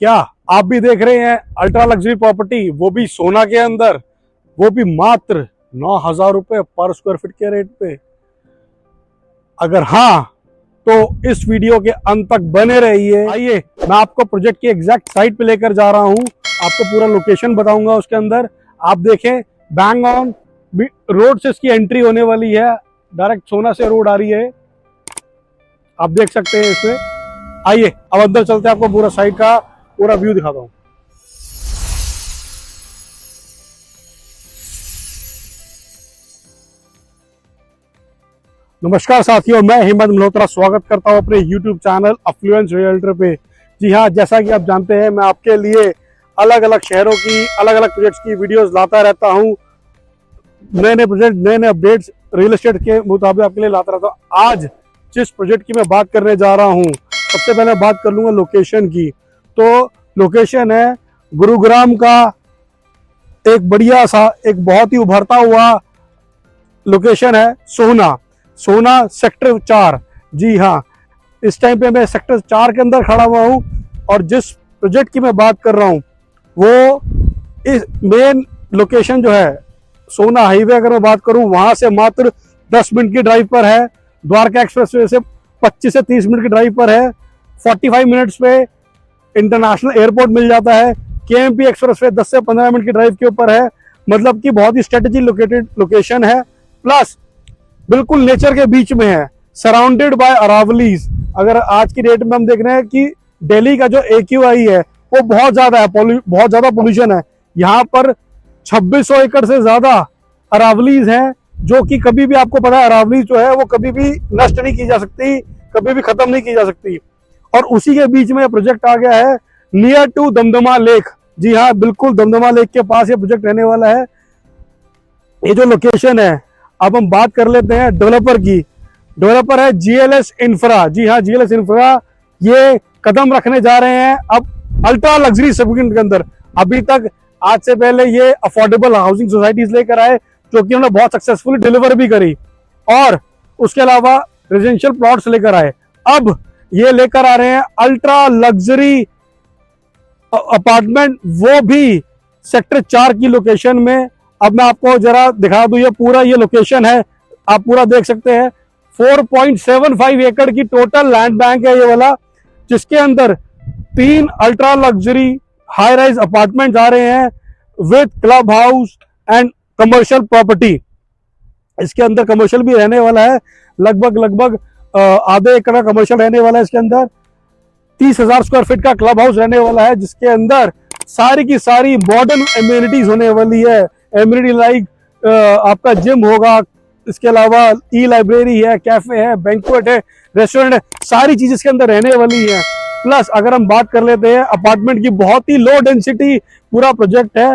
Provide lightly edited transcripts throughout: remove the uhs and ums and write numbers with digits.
क्या आप भी देख रहे हैं अल्ट्रा लग्जरी प्रॉपर्टी, वो भी सोना के अंदर, वो भी मात्र 9,000 रुपए पर स्क्वायर फीट के रेट पे? अगर हाँ तो इस वीडियो के अंत तक बने रहिए। आइए मैं आपको प्रोजेक्ट की एग्जैक्ट साइट पे लेकर जा रहा हूं, आपको पूरा लोकेशन बताऊंगा। उसके अंदर आप देखें, बैंग ऑन रोड से इसकी एंट्री होने वाली है, डायरेक्ट सोना से रोड आ रही है, आप देख सकते हैं इसमें। आइए अब अंदर चलते हैं, आपको पूरा साइट का पूरा व्यू दिखाता हूं। नमस्कार साथियों, मैं हेमंत मल्होत्रा स्वागत करता हूं अपने YouTube चैनल अफ्लुएंस रियल्टर पे। जी हाँ, जैसा कि आप जानते हैं, मैं आपके लिए अलग अलग शहरों की अलग अलग प्रोजेक्ट्स की वीडियोस लाता रहता हूं। नए नए प्रोजेक्ट, नए नए अपडेट्स रियल एस्टेट के मुताबिक आपके लिए लाता रहता हूं। आज जिस प्रोजेक्ट की मैं बात करने जा रहा हूं, सबसे पहले बात कर लूंगा लोकेशन की। तो लोकेशन है गुरुग्राम का एक बढ़िया सा, एक बहुत ही उभरता हुआ लोकेशन है सोना सेक्टर 4। जी हाँ, इस टाइम पे मैं सेक्टर 4 के अंदर खड़ा हुआ हूँ और जिस प्रोजेक्ट की मैं बात कर रहा हूँ वो इस मेन लोकेशन जो है सोना हाईवे, अगर मैं बात करूँ वहां से मात्र 10 मिनट की ड्राइव पर है। द्वारका एक्सप्रेसवे से 25 से 30 मिनट की ड्राइव पर है। 45 मिनट्स पे इंटरनेशनल एयरपोर्ट मिल जाता है। केएमपी एक्सप्रेसवे 10 से 15 मिनट की ड्राइव के ऊपर है। मतलब कि बहुत ही स्ट्रेटेजी लोकेटेड लोकेशन है, प्लस बिल्कुल नेचर के बीच में है, सराउंडेड बाय अरावलीज। अगर आज की डेट में हम देख रहे हैं कि दिल्ली का जो AQI है वो बहुत ज्यादा है, बहुत ज्यादा पोल्यूशन है। यहाँ पर 2600 एकड़ से ज्यादा अरावलीज है, जो कि कभी भी, आपको पता है अरावलीज जो है वो कभी भी नष्ट नहीं की जा सकती, कभी भी खत्म नहीं की जा सकती। और उसी के बीच में प्रोजेक्ट आ गया है नियर टू दमदमा लेक। जी हाँ, बिल्कुल दमदमा लेक के पास ये प्रोजेक्ट रहने वाला है। ये जो लोकेशन है, अब हम बात कर लेते हैं डेवलपर की। डेवलपर है GLS इंफ्रा। जी हाँ, GLS इंफ्रा ये कदम रखने जा रहे हैं अब अल्ट्रा लग्जरी सेगमेंट के अंदर। अभी तक आज से पहले ये अफोर्डेबल हाउसिंग सोसाइटीज लेकर आए, जो कि उन्होंने बहुत सक्सेसफुली डिलीवर भी करी, और उसके अलावा रेजिडेंशियल प्लॉट्स लेकर आए। अब ये लेकर आ रहे हैं अल्ट्रा लग्जरी अपार्टमेंट, वो भी सेक्टर 4 की लोकेशन में। अब मैं आपको जरा दिखा दूं, ये पूरा ये लोकेशन है, आप पूरा देख सकते हैं। 4.75 एकड़ की टोटल लैंड बैंक है ये वाला, जिसके अंदर 3 ultra luxury high rise apartment आ रहे हैं with club house and commercial property. इसके अंदर कमर्शियल भी रहने वाला है, लगभग आधे एकड़ का कमर्शियल रहने वाला है। इसके अंदर 30,000 स्क्वायर फीट का क्लब हाउस रहने वाला है, जिसके अंदर सारी की सारी मॉडर्न एम्यूनिटीज होने वाली है। एम्यूनिटी लाइक आपका जिम होगा, इसके अलावा लाइब्रेरी है, कैफे है, बैंक्वेट है, रेस्टोरेंट है, सारी चीज इसके अंदर रहने वाली है। प्लस अगर हम बात कर लेते हैं अपार्टमेंट की, बहुत ही लो डेंसिटी पूरा प्रोजेक्ट है।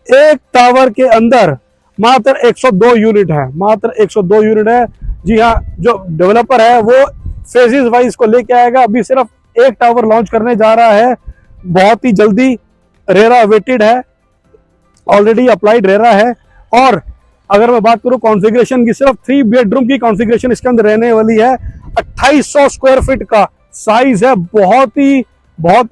एक टावर के अंदर मात्र 102 यूनिट है, मात्र 102 यूनिट है। जी हाँ, जो डेवलपर है वो फेजेस वाइज को लेके आएगा। अभी सिर्फ एक टावर लॉन्च करने जा रहा है, बहुत ही जल्दी। रेरा वेटेड है, ऑलरेडी अप्लाइड रेरा है। और अगर मैं बात करूं कॉन्फ़िगरेशन की, सिर्फ 3 बेडरूम की कॉन्फ़िगरेशन इसके अंदर रहने वाली है। 2800 स्क्वायर फीट का साइज है, बहुत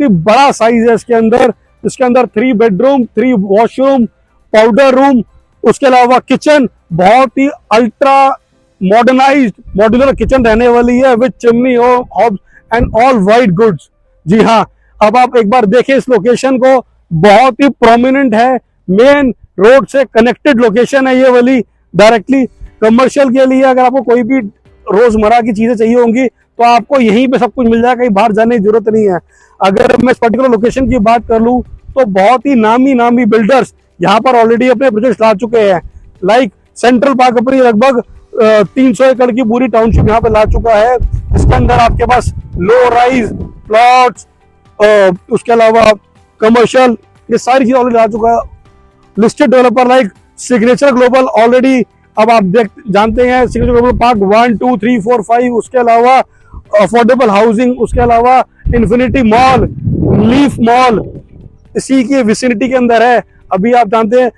ही बड़ा साइज है इसके अंदर। इसके अंदर 3 बेडरूम, 3 वॉशरूम, पाउडर रूम, उसके अलावा किचन, बहुत ही अल्ट्रा मॉडर्नाइज्ड मॉड्यूलर किचन रहने वाली है with chimney hobs and all white goods. जी हाँ, अब आप एक बार देखें इस लोकेशन को, बहुत ही प्रोमिनेंट है, मेन रोड से कनेक्टेड लोकेशन है ये वाली। डायरेक्टली कमर्शियल के लिए अगर आपको कोई भी रोजमर्रा की चीजें चाहिए होंगी तो आपको यहीं पे सब कुछ मिल जाएगा, कहीं बाहर जाने की जरूरत नहीं है। अगर मैं इस पर्टिकुलर लोकेशन की बात कर लूं तो बहुत ही नामी बिल्डर्स यहाँ पर ऑलरेडी अपने प्रोजेक्ट ला चुके हैं। लाइक सेंट्रल पार्क अपनी लगभग 300 एकड़ की पूरी टाउनशिप यहाँ पे ला चुका है। इसके अंदर आपके पास लो राइज प्लॉट्स, उसके अलावा कमर्शियल, ये सारी चीज ऑलरेडी ला चुका है। Listed developer like signature global already, अब आप जानते हैं सिग्नेचर ग्लोबल पार्क 1, 2, 3, 4, 5, उसके अलावा अफोर्डेबल हाउसिंग, उसके अलावा इन्फिनिटी मॉल, लीफ मॉल इसी की विसिनिटी के अंदर है। अभी आप जानते हैं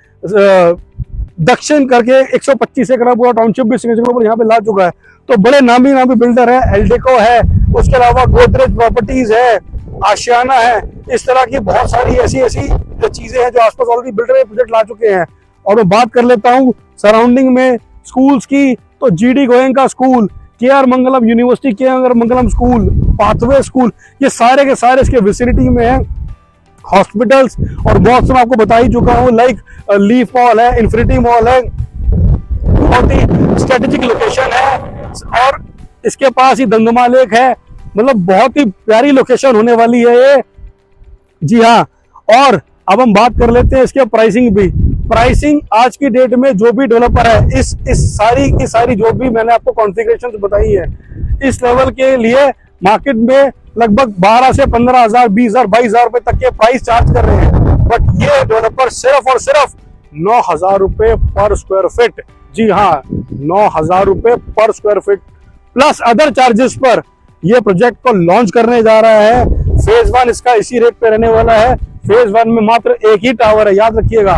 दक्षिण करके 125 एकड़ पूरा टाउनशिप भी सिग्नेचर ग्लोबल यहाँ पे ला चुका है। तो बड़े नामी बिल्डर है, एल्डेको है, उसके अलावा गोदरेज प्रॉपर्टीज है, आशियाना है, इस तरह की बहुत सारी ऐसी ऐसी चीजें हैं जो आसपास ऑलरेडी बिल्डर प्रोजेक्ट ला चुके हैं। और मैं बात कर लेता हूँ सराउंडिंग में स्कूल्स की, तो GD गोयनका स्कूल, KR मंगलम यूनिवर्सिटी, KR मंगलम स्कूल, पाथवे स्कूल, ये सारे के सारे इसके विसिनिटी में है। हॉस्पिटल्स और बहुत से मैं आपको बता ही चुका हूँ, लाइक लीफ मॉल है, इन्फिनिटी मॉल है, बहुत ही स्ट्रेटेजिक लोकेशन है। और इसके पास ही दंगमा लेक है, मतलब बहुत ही प्यारी लोकेशन होने वाली है ये। जी हाँ, और अब हम बात कर लेते हैं इसके प्राइसिंग भी। प्राइसिंग आज की डेट में जो भी डेवलपर है, इस सारी की सारी जो भी मैंने आपको कॉन्फ़िगरेशन बताई है, इस लेवल के लिए मार्केट में लगभग 12 से 15,000, 20,000, 22,000 रुपए तक के प्राइस चार्ज कर रहे हैं। बट ये डेवलपर सिर्फ और सिर्फ 9,000 रुपए पर स्क्वायर फीट, जी हाँ 9,000 रुपए पर square feet plus other charges पर ये प्रोजेक्ट को लॉन्च करने जा रहा है। फेज 1 इसका इसी रेट पे रहने वाला है। फेज 1 में मात्र एक ही टावर है, याद रखिएगा,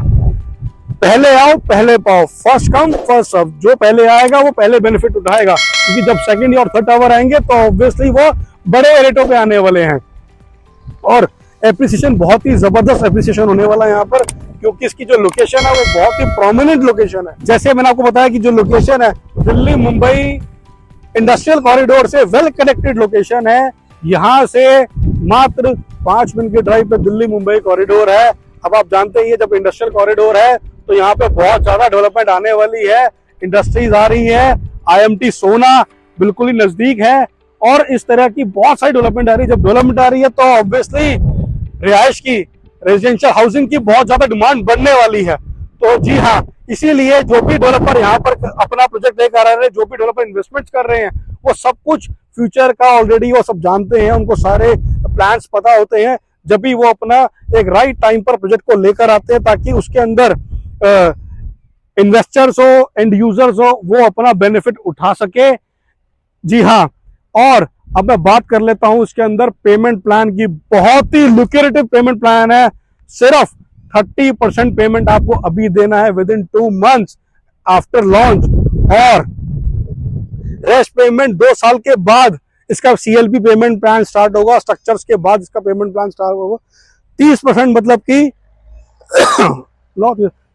पहले आओ पहले पाओ, फर्स्ट कम फर्स्ट सर्व। जो पहले आएगा वो पहले बेनिफिट उठाएगा, क्योंकि जब सेकंड और थर्ड टावर आएंगे तो ऑब्वियसली वो बड़े रेटों पे आने वाले हैं। और एप्रिसिएशन बहुत ही जबरदस्त एप्रिसिएशन होने वाला है यहाँ पर, क्योंकि इसकी जो लोकेशन है वो बहुत ही प्रोमिनेंट लोकेशन है। जैसे मैंने आपको बताया कि जो लोकेशन है दिल्ली मुंबई इंडस्ट्रियल कॉरिडोर से वेल कनेक्टेड लोकेशन है। यहाँ से मात्र 5 मिनट के ड्राइव पे दिल्ली मुंबई कॉरिडोर है। अब आप जानते ही है, जब इंडस्ट्रियल कॉरिडोर है तो यहाँ पे बहुत ज्यादा डेवलपमेंट आने वाली है, इंडस्ट्रीज आ रही है, IMT सोना बिल्कुल ही नजदीक है, और इस तरह की बहुत सारी डेवलपमेंट आ रही है। जब डेवलपमेंट आ रही है तो ऑब्वियसली रिहाइश की, रेजिडेंशियल हाउसिंग की बहुत ज्यादा डिमांड बढ़ने वाली है। तो जी हाँ, इसीलिए जो भी डेवलपर यहाँ पर अपना प्रोजेक्ट लेकर आ रहे हैं, जो भी डेवलपर इन्वेस्टमेंट कर रहे हैं, वो सब कुछ फ्यूचर का ऑलरेडी वो सब जानते हैं, उनको सारे प्लान्स पता होते हैं। जब भी वो अपना एक राइट टाइम पर प्रोजेक्ट को लेकर आते हैं, ताकि उसके अंदर इन्वेस्टर्स हो, एंड यूजर्स हो, वो अपना बेनिफिट उठा सके। जी हाँ, और अब मैं बात कर लेता हूं इसके अंदर पेमेंट प्लान की। बहुत ही लुक्रेटिव पेमेंट प्लान है। सिर्फ 30% पेमेंट आपको अभी देना है with in 2 months after launch, और रेस्ट पेमेंट 2 साल के बाद इसका CLP पेमेंट प्लान स्टार्ट होगा। स्ट्रक्चर्स के बाद इसका पेमेंट प्लान स्टार्ट होगा। 30% मतलब कि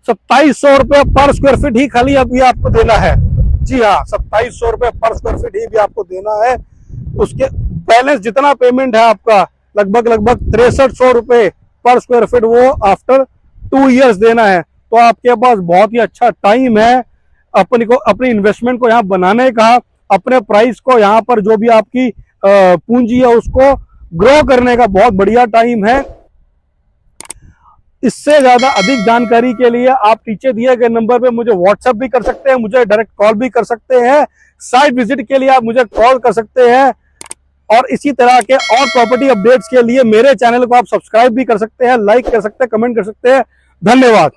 2700 रुपए पर स्क्वायर फीट ही खाली अभी आपको देना है। जी हाँ, 2700 रुपए पर स्क्वायर फीट ही भी आपको देना है। उसके बैलेंस जितना पेमेंट है आपका लगभग 6300 रुपए पर स्क्वायर फीट, वो आफ्टर 2 years देना है। तो आपके पास बहुत ही अच्छा टाइम है अपनी इन्वेस्टमेंट को यहाँ बनाने का, अपने प्राइस को यहाँ पर जो भी आपकी पूंजी है उसको ग्रो करने का बहुत बढ़िया टाइम है। इससे ज्यादा अधिक जानकारी के लिए आप नीचे दिए गए नंबर पे मुझे व्हाट्सएप भी कर सकते हैं, मुझे डायरेक्ट कॉल भी कर सकते हैं। साइट विजिट के लिए आप मुझे कॉल कर सकते हैं, और इसी तरह के और प्रॉपर्टी अपडेट्स के लिए मेरे चैनल को आप सब्सक्राइब भी कर सकते हैं, लाइक कर सकते हैं, कमेंट कर सकते हैं। धन्यवाद।